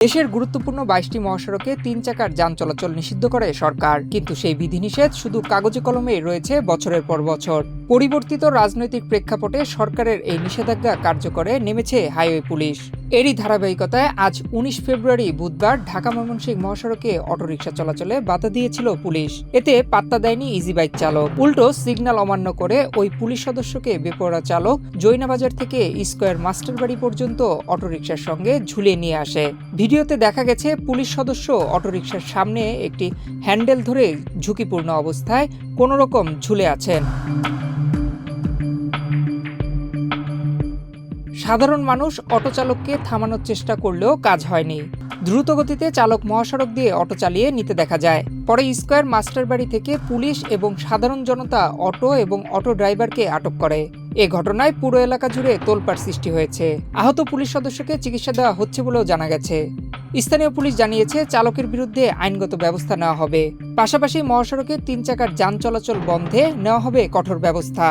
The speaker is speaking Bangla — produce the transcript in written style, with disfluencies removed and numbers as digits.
দেশের গুরুত্বপূর্ণ ২২টি মহাসড়কে ৩ চাকার যান চলাচল নিষিদ্ধ করে সরকার, কিন্তু সেই বিধিনিষেধ শুধু কাগজে কলমে রয়েছে বছরের পর বছর। পরিবর্তিত রাজনৈতিক প্রেক্ষাপটে সরকারের এই নিষেধাজ্ঞা কার্যকরে নেমেছে হাইওয়ে পুলিশ। এরই ধারাবাহিকতায় আজ ১৯ ফেব্রুয়ারি বুধবার ঢাকা-ময়মনসিংহ মহাসড়কে অটোরিকশা চলাচলে বাধা দিয়েছিল পুলিশ। এতে পাত্তা দেয়নি ইজি বাইক চালক, উল্টো সিগন্যাল অমান্য করে ওই পুলিশ সদস্যকে বেপরোয়া চালক জৈনাবাজার থেকে স্কয়ার মাস্টারবাড়ি পর্যন্ত অটোরিকশার সঙ্গে ঝুলিয়ে নিয়ে আসে। ভিডিওতে দেখা গেছে পুলিশ সদস্য অটোরিকশার সামনে একটি হ্যান্ডেল ধরে ঝুঁকিপূর্ণ অবস্থায় কোনোরকম ঝুলে আছেন। সাধারণ মানুষ অটো চালককে থামানোর চেষ্টা করলেও কাজ হয়নি। দ্রুতগতিতে চালক মহাসড়ক দিয়ে অটো চালিয়ে নিতে দেখা যায়। পরে স্কয়ার মাস্টারবাড়ি থেকে পুলিশ এবং সাধারণ জনতা অটো এবং অটো ড্রাইভারকে আটক করে। এ ঘটনায় পুরো এলাকা জুড়ে তোলপাড় সৃষ্টি হয়েছে। আহত পুলিশ সদস্যকে চিকিৎসা দেওয়া হচ্ছে বলেও জানা গেছে। স্থানীয় পুলিশ জানিয়েছে চালকের বিরুদ্ধে আইনগত ব্যবস্থা নেওয়া হবে। পাশাপাশি মহাসড়কে ৩ চাকার যান চলাচল বন্ধে নেওয়া হবে কঠোর ব্যবস্থা।